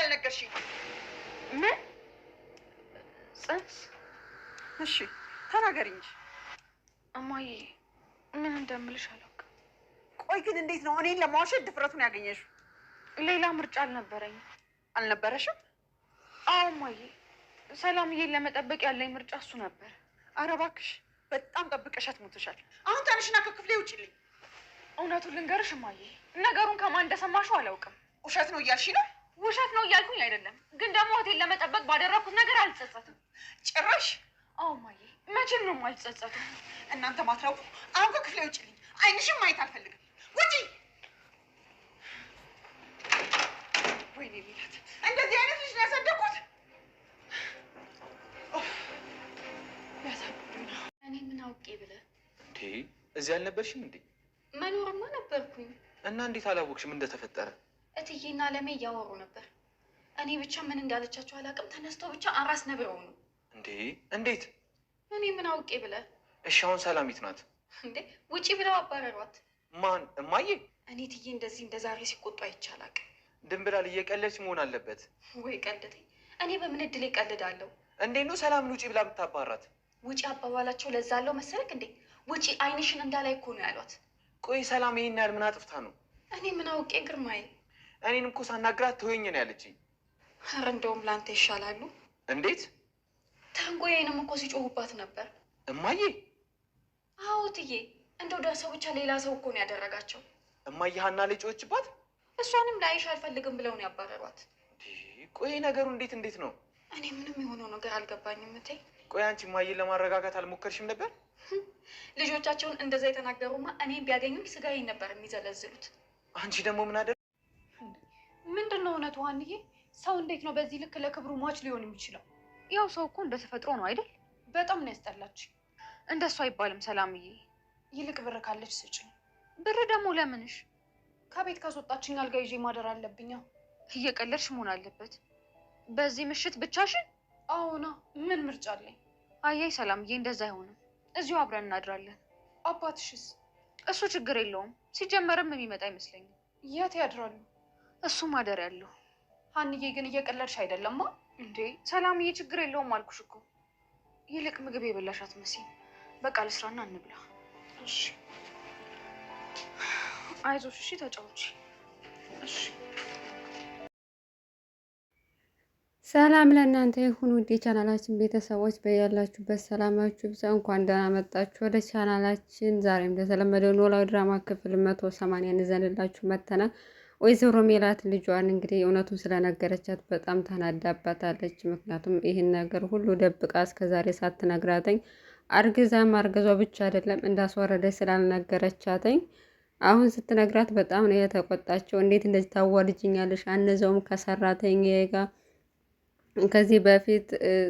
ያልነገርሽኝ? ምን ጽንስ? እሺ ተናገሪ እንጂ እማዬ። ምን እንደምልሽ አላውቅም። ቆይ ግን እንዴት ነው እኔን ለማዋሸት ድፍረቱን ያገኘሽው? ሌላ ምርጫ አልነበረኝም። አልነበረሽም? አዎ እማዬ፣ ሰላምዬን ለመጠበቅ ያለኝ ምርጫ እሱ ነበር። ኧረ እባክሽ በጣም ጠብቀሻት ሞተሻል። አሁን ተነሽና ከክፍሌ ውጭልኝ። እውነቱን ልንገርሽ እማዬ፣ ነገሩን ከማን እንደሰማሽው አላውቅም። ውሸት ነው እያልሽ ነው? ውሸት ነው እያልኩኝ አይደለም፣ ግን ደግሞ እህቴን ለመጠበቅ ባደረኩት ነገር አልጸጸትም። ጭራሽ? አዎ እማዬ፣ መቼም ነው አልጸጸትም። እናንተ ማትረቡ፣ አሁን ከክፍሌ ውጭልኝ። አይንሽም ማየት አልፈልግም። ውጪ! ወይኔ ሚላት፣ እንደዚህ አይነት ልጅ ነው ያሳደግኩት። እኔ ምን አውቄ ብለህ እንዴ? እዚህ አልነበርሽም እንዴ? መኖርማ ነበርኩኝ። እና እንዴት አላወቅሽም እንደተፈጠረ? እትዬና ለሜ እያወሩ ነበር። እኔ ብቻ ምን እንዳለቻቸው አላውቅም። ተነስተው ብቻ አራስ ነብረው ነው። እንዴ? እንዴት? እኔ ምን አውቄ ብለህ። እሺ አሁን ሰላሚት ናት እንዴ? ውጪ ብለው አባረሯት። ማን? እማዬ? እኔ እትዬ እንደዚህ እንደ ዛሬ ሲቆጡ አይቼ አላውቅም። ድንብላል እየቀለድሽ መሆን አለበት። ወይ ቀልደኝ። እኔ በምን እድል እቀልዳለሁ? እንዴት ነው ሰላምን ውጪ ብላ የምታባራት? ውጪ አባባላቸው ለዛ አለው መሰለክ እንዴ? ውጪ አይንሽን እንዳላይ እኮ ነው ያሏት። ቆይ ሰላም ይሄን ያህል ምን አጥፍታ ነው? እኔ ምን አውቄ ግርማዬ። እኔን እኮ ሳናግራት ተወኝ ነው ያለችኝ። ኧረ እንደውም ለአንተ ይሻላሉ። እንዴት? ተንጎዬንም እኮ ሲጮሁባት ነበር። እማዬ? አዎ እትዬ፣ እንደው ደርሰው ብቻ ሌላ ሰው እኮ ነው ያደረጋቸው። እማዬ ሀና ላይ ጮኸችባት? እሷንም ላይሽ አልፈልግም ብለው ነው ያባረሯት። ቆይ ነገሩ እንዴት ነው? እኔ ምንም የሆነው ነገር አልገባኝም እቴ። ቆይ አንቺ እማዬን ለማረጋጋት አልሞከርሽም ነበር? ልጆቻቸውን እንደዛ የተናገሩማ እኔም ቢያገኙኝ ስጋዬን ነበር የሚዘለዝሉት። አንቺ ደግሞ ምን አደረግሽ? ምንድን ነው እውነቱ ሀንዬ? ሰው እንዴት ነው በዚህ ልክ ለክብሩ ሟች ሊሆን የሚችለው? ያው ሰው እኮ እንደ ተፈጥሮ ነው አይደል? በጣም ነው ያስጠላች። እንደሱ አይባልም ሰላምዬ። ይልቅ ብር ካለች ስጭኝ። ብር ደግሞ ለምንሽ? ከቤት ካስወጣችኝ አልጋ ይዤ ማደር አለብኛ። እየቀለድሽ መሆን አለበት። በዚህ ምሽት ብቻሽን? አዎና፣ ምን ምርጫ አለኝ? አያይ ሰላምዬ፣ እንደዛ አይሆንም። እዚሁ አብረን እናድራለን። አባትሽስ? እሱ ችግር የለውም። ሲጀመርም የሚመጣ አይመስለኝም። የት ያድራሉ? እሱ ማደር ያለው። ሀንዬ ግን እየቀለድሽ አይደለማ እንዴ? ሰላምዬ ችግር የለውም አልኩሽ እኮ። ይልቅ ምግብ የበላሻት መሲል። በቃ ልስራና እንብላ። እሺ አይዞሽ። እሺ ተጫውቺ። እሺ ሰላም ለእናንተ ይሁን ውድ የቻናላችን ቤተሰቦች፣ በያላችሁበት ሰላማችሁ ብዛ። እንኳን ደህና መጣችሁ ወደ ቻናላችን። ዛሬም እንደተለመደው ኖላዊ ድራማ ክፍል 180 ይዘንላችሁ መጥተናል። ወይዘሮ ሜላት ልጇን እንግዲህ እውነቱን ስለነገረቻት በጣም ተናዳባታለች። ምክንያቱም ይህን ነገር ሁሉ ደብቃ እስከዛሬ ሳትነግራተኝ አርግዛ ማርገዟ ብቻ አይደለም እንዳስወረደች ስላልነገረቻተኝ አሁን ስትነግራት በጣም ነው የተቆጣቸው። እንዴት እንደዚህ ታዋልጅኛለሽ? አነዘውም ከሰራተኛ ጋር ከዚህ በፊት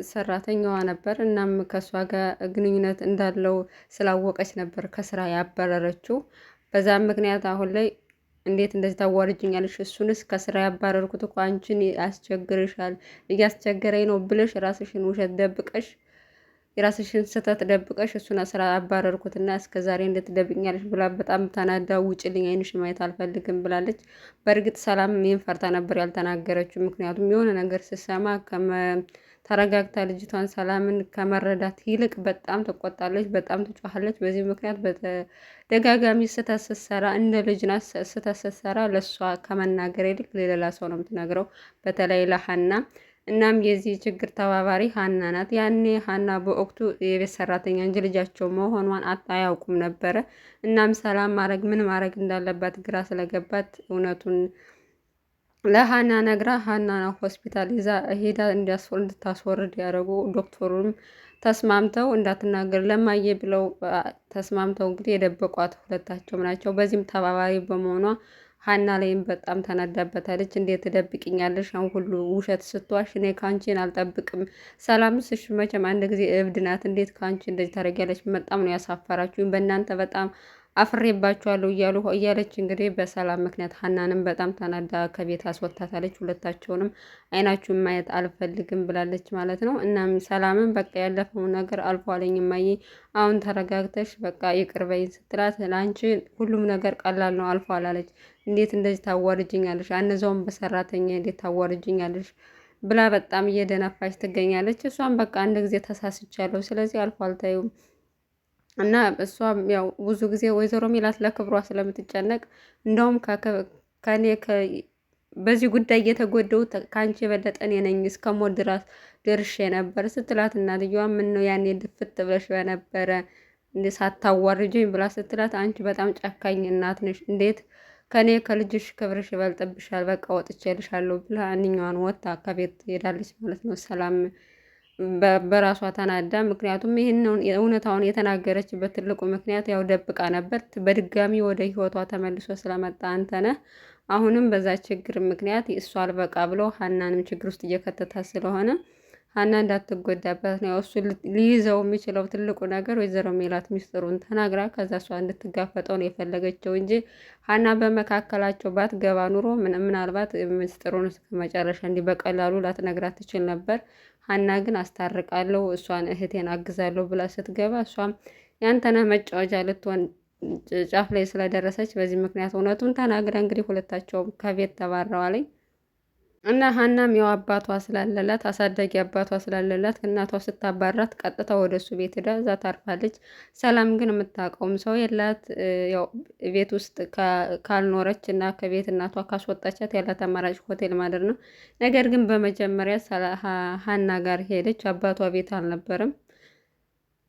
ሰራተኛዋ ነበር። እናም ከእሷ ጋር ግንኙነት እንዳለው ስላወቀች ነበር ከስራ ያባረረችው። በዛም ምክንያት አሁን ላይ እንዴት እንደዚህ ታዋርጅኛለሽ? እሱንስ ከስራ ያባረርኩት እኮ አንቺን ያስቸግርሻል፣ እያስቸገረኝ ነው ብለሽ ራስሽን ውሸት ደብቀሽ የራስሽን ስህተት ደብቀሽ እሱን ስራ ያባረርኩትና እስከ ዛሬ እንድትደብቅኛለሽ ብላ በጣም ተናዳ ውጭልኝ፣ አይንሽን ማየት አልፈልግም ብላለች። በእርግጥ ሰላም ይህን ፈርታ ነበር ያልተናገረችው። ምክንያቱም የሆነ ነገር ስትሰማ ተረጋግታ ልጅቷን ሰላምን ከመረዳት ይልቅ በጣም ትቆጣለች፣ በጣም ትጮኻለች። በዚህ ምክንያት በተደጋጋሚ ስህተት ስትሰራ እንደ ልጅ ናት። ስህተት ስትሰራ ለእሷ ከመናገር ይልቅ ሌላ ሰው ነው የምትነግረው፣ በተለይ ለሀና። እናም የዚህ ችግር ተባባሪ ሀና ናት። ያኔ ሀና በወቅቱ የቤት ሰራተኛ እንጂ ልጃቸው መሆኗን አያውቁም ነበረ። እናም ሰላም ምን ማድረግ እንዳለባት ግራ ስለገባት እውነቱን ለሀና ነግራ ሀና ሆስፒታል ይዛ ሄዳ እንድታስወርድ ያደረጉ ዶክተሩም ተስማምተው እንዳትናገር ለማየ ብለው ተስማምተው እንግዲህ የደበቋት ሁለታቸውም ናቸው። በዚህም ተባባሪ በመሆኗ ሀና ላይም በጣም ተናዳበታለች። እንዴት ትደብቅኛለሽ? አሁን ሁሉ ውሸት ስትዋሽ እኔ ከአንቺን አልጠብቅም። ሰላምስ እሺ መቼም አንድ ጊዜ እብድ ናት። እንዴት ከአንቺ እንደዚህ ታደርጊያለሽ? በጣም ነው ያሳፈራችሁኝ። በእናንተ በጣም አፍሬባቸዋለሁ እያለች እንግዲህ በሰላም ምክንያት ሀናንም በጣም ተናዳ ከቤት አስወጣታለች። ሁለታቸውንም አይናችሁን ማየት አልፈልግም ብላለች ማለት ነው። እናም ሰላምን በቃ ያለፈው ነገር አልፏለኝ እማዬ፣ አሁን ተረጋግተሽ በቃ ይቅር በይኝ ስትላት ለአንቺ ሁሉም ነገር ቀላል ነው አልፏል አለች። እንዴት እንደዚህ ታዋርጅኛለሽ? አነዛውም በሰራተኛ እንዴት ታዋርጅኛለሽ? ብላ በጣም እየደነፋች ትገኛለች። እሷም በቃ አንድ ጊዜ ተሳስቻለሁ፣ ስለዚህ አልፏል ተይው እና እሷም ያው ብዙ ጊዜ ወይዘሮ ሜላት ለክብሯ ስለምትጨነቅ እንደውም ከኔ በዚህ ጉዳይ እየተጎደው ከአንቺ የበለጠ እኔ ነኝ እስከ ሞት ድረስ ደርሼ ነበር ስትላት፣ እናትየዋ ምን ነው ያኔ ድፍት ብለሽ በነበረ እንደ ሳታዋርጅኝ ብላ ስትላት፣ አንቺ በጣም ጨካኝ እናት ነሽ፣ እንዴት ከኔ ከልጅሽ ክብርሽ ይበልጥብሻል፣ በቃ ወጥቼልሻለሁ ብላ አንኛዋን ወጥታ ከቤት ሄዳለች ማለት ነው። ሰላም በራሷ ተናዳ፣ ምክንያቱም ይህን እውነታውን የተናገረችበት ትልቁ ምክንያት ያው ደብቃ ነበር። በድጋሚ ወደ ህይወቷ ተመልሶ ስለመጣ አንተነህ አሁንም በዛ ችግር ምክንያት እሷ አልበቃ ብሎ ሀናንም ችግር ውስጥ እየከተታት ስለሆነ ሀና እንዳትጎዳበት ነው እሱ ሊይዘው የሚችለው ትልቁ ነገር ወይዘሮ ሜላት ሚስጥሩን ተናግራ ከዛ እሷ እንድትጋፈጠው ነው የፈለገችው እንጂ ሀና በመካከላቸው ባትገባ ኑሮ ምናልባት ሚስጥሩን መጨረሻ እንዲህ በቀላሉ ላትነግራት ትችል ነበር። ሀና ግን አስታርቃለሁ እሷን እህቴን አግዛለሁ ብላ ስትገባ እሷም ያንተነህ መጫወቻ ልትሆን ጫፍ ላይ ስለደረሰች በዚህ ምክንያት እውነቱን ተናግራ እንግዲህ ሁለታቸውም ከቤት ተባረዋለኝ። እና ሀናም ያው አባቷ ስላለላት አሳዳጊ አባቷ ስላለላት እናቷ ስታባራት ቀጥታ ወደ እሱ ቤት ሄዳ እዛ ታርፋለች። ሰላም ግን የምታውቀውም ሰው የላት። ያው ቤት ውስጥ ካልኖረች እና ከቤት እናቷ ካስወጣቻት ያላት አማራጭ ሆቴል ማደር ነው። ነገር ግን በመጀመሪያ ሀና ጋር ሄደች። አባቷ ቤት አልነበረም።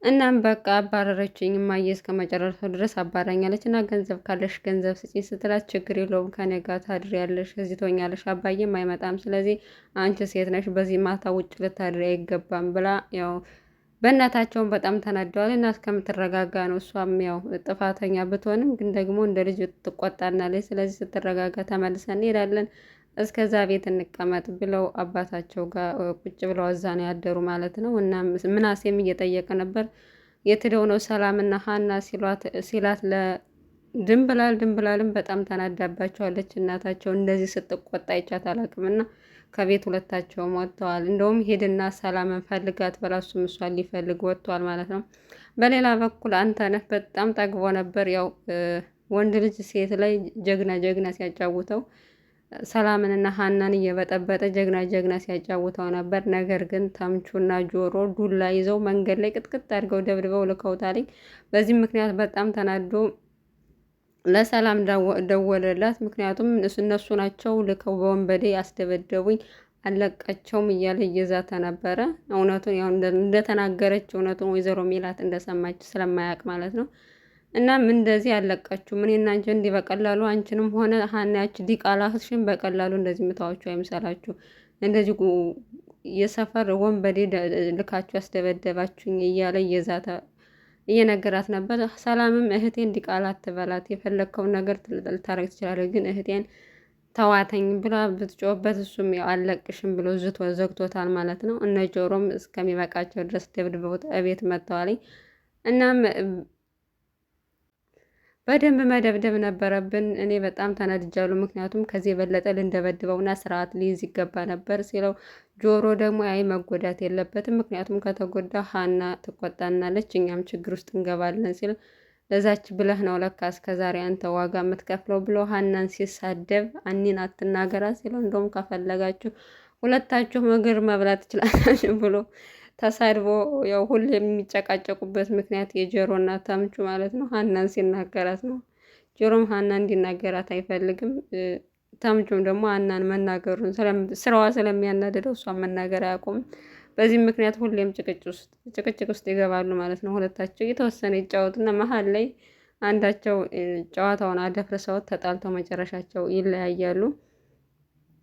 እናም በቃ አባረረችኝ እማዬ እስከ መጨረሻው ድረስ አባራኛለች እና ገንዘብ ካለሽ ገንዘብ ስጪኝ ስትላት ችግር የለውም ከኔ ጋር ታድሪያለሽ፣ እዚህ ትሆኛለሽ፣ አባዬም አይመጣም፣ ስለዚህ አንቺ ሴት ነሽ፣ በዚህ ማታ ውጭ ልታድሪ አይገባም ብላ ያው በእናታቸውን በጣም ተናደዋል እና እስከምትረጋጋ ነው። እሷም ያው ጥፋተኛ ብትሆንም ግን ደግሞ እንደ ልጅ ትቆጣናለች። ስለዚህ ስትረጋጋ ተመልሰን እንሄዳለን፣ እስከዛ ቤት እንቀመጥ ብለው አባታቸው ጋር ቁጭ ብለው እዛ ነው ያደሩ ማለት ነው። እና ምናሴም እየጠየቀ ነበር የት ሄደው ነው ሰላምና ሀና ሲላት ድንብላልም በጣም ተናዳባቸዋለች። እናታቸው እንደዚህ ስትቆጣ ይቻት አላቅምና ከቤት ሁለታቸውም ወጥተዋል። እንደውም ሄድና ሰላምን ፈልጋት በላሱም እሷን ሊፈልግ ወጥቷል ማለት ነው። በሌላ በኩል አንተነህ በጣም ጠግቦ ነበር። ያው ወንድ ልጅ ሴት ላይ ጀግና ሲያጫውተው ሰላምንና ሀናን እየበጠበጠ ጀግና ሲያጫውተው ነበር። ነገር ግን ተምቹና ጆሮ ዱላ ይዘው መንገድ ላይ ቅጥቅጥ አድርገው ደብድበው ልከውታል። በዚህ ምክንያት በጣም ተናዶ ለሰላም ደወለላት። ምክንያቱም እነሱ ናቸው ልከው በወንበዴ ያስደበደቡኝ አለቃቸውም እያለ እየዛተ ነበረ። እውነቱን ያው እንደተናገረች እውነቱን ወይዘሮ ሜላት እንደሰማች ስለማያውቅ ማለት ነው። እናም እንደዚህ ያለቃችሁ ምን እና አንቺ እንዲህ በቀላሉ አንቺንም ሆነ ሀናያች ዲቃላሽን በቀላሉ እንደዚህ ምታዋችሁ አይምሰላችሁ። እንደዚህ የሰፈር ወንበዴ ልካችሁ ያስደበደባችሁኝ እያለ እየዛተ እየነገራት ነበር። ሰላምም እህቴን ዲቃላ አትበላት፣ የፈለግከውን ነገር ልታረግ ትችላለህ፣ ግን እህቴን ተዋተኝ ብላ ብትጮህበት እሱም ያው አለቅሽም ብሎ ዘግቶታል ማለት ነው። እነ ጆሮም እስከሚበቃቸው ድረስ ደብድበው እቤት መጥተዋልኝ። እናም በደንብ መደብደብ ነበረብን። እኔ በጣም ተናድጃለሁ። ምክንያቱም ከዚህ የበለጠ ልንደበድበውና ስርዓት ሊይዝ ይገባ ነበር ሲለው፣ ጆሮ ደግሞ አይ መጎዳት የለበትም ምክንያቱም ከተጎዳ ሀና ትቆጣናለች፣ እኛም ችግር ውስጥ እንገባለን ሲል ለዛች ብለህ ነው ለካ እስከዛሬ አንተ ዋጋ የምትከፍለው ብሎ ሀናን ሲሳደብ አኒን አትናገራ ሲለው፣ እንደውም ከፈለጋችሁ ሁለታችሁ ምግር መብላት ትችላላችሁ ብሎ ተሳድቦ ያው ሁሌ የሚጨቃጨቁበት ምክንያት የጆሮና ተምቹ ማለት ነው ሀናን ሲናገራት ነው። ጆሮም ሀና እንዲናገራት አይፈልግም። ተምቹም ደግሞ ሀናን መናገሩን ስራዋ ስለሚያናደደው እሷን መናገር አያውቁም። በዚህ ምክንያት ሁሌም ጭቅጭቅ ውስጥ ይገባሉ ማለት ነው። ሁለታቸው የተወሰነ ይጫወቱና መሀል ላይ አንዳቸው ጨዋታውን አደፍርሰውት ተጣልተው መጨረሻቸው ይለያያሉ።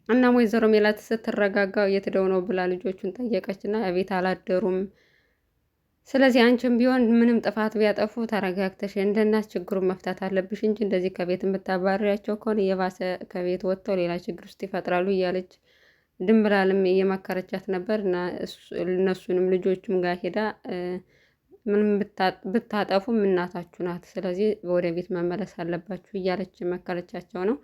እናም ወይዘሮ ሜላት ስትረጋጋ የት ሄደው ነው ብላ ልጆቹን ጠየቀች እና ቤት አላደሩም። ስለዚህ አንቺም ቢሆን ምንም ጥፋት ቢያጠፉ ተረጋግተሽ እንደናት ችግሩን መፍታት አለብሽ እንጂ እንደዚህ ከቤት የምታባሪያቸው ከሆነ የባሰ ከቤት ወጥተው ሌላ ችግር ውስጥ ይፈጥራሉ እያለች ድንብላልም እየመከረቻት ነበር። እና እነሱንም ልጆቹም ጋር ሄዳ ምንም ብታጠፉም እናታችሁ ናት፣ ስለዚህ ወደ ቤት መመለስ አለባችሁ እያለች መከረቻቸው ነው።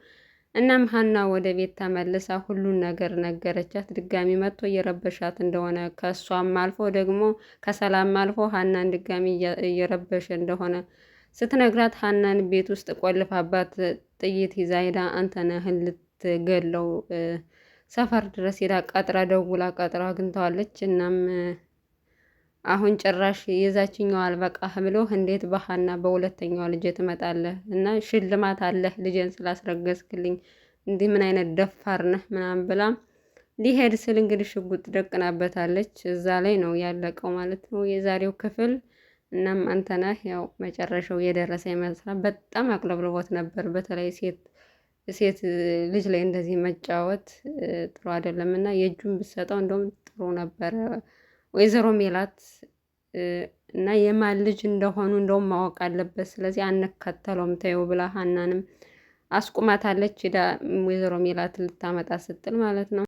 እናም ሀና ወደ ቤት ተመልሳ ሁሉን ነገር ነገረቻት። ድጋሚ መጥቶ እየረበሻት እንደሆነ ከእሷም አልፎ ደግሞ ከሰላም አልፎ ሀናን ድጋሚ እየረበሸ እንደሆነ ስትነግራት ሀናን ቤት ውስጥ ቆልፋባት ጥይት ይዛ ሄዳ አንተ ነህ ልትገለው ሰፈር ድረስ ሄዳ ቀጥራ ደውላ ቀጥራ አግኝተዋለች። እናም አሁን ጭራሽ የዛችኛው አልበቃህ ብሎ እንዴት በሀና በሁለተኛዋ ልጅ ትመጣለህ እና ሽልማት አለህ ልጄን ስላስረገዝክልኝ እንዲህ ምን አይነት ደፋር ነህ ምናምን ብላ ሊሄድ ስል እንግዲህ ሽጉጥ ደቅናበታለች። እዛ ላይ ነው ያለቀው ማለት ነው የዛሬው ክፍል። እናም አንተነህ ያው መጨረሻው የደረሰ ይመስላል። በጣም አቅለብልቦት ነበር። በተለይ ሴት ልጅ ላይ እንደዚህ መጫወት ጥሩ አይደለም እና የእጁን ብትሰጠው እንደውም ጥሩ ነበረ። ወይዘሮ ሜላት እና የማን ልጅ እንደሆኑ እንደውም ማወቅ አለበት። ስለዚህ አንከተለውም ተይው ብላ ሀናንም አስቁማታለች። ሄዳ ወይዘሮ ሜላት ልታመጣ ስትል ማለት ነው።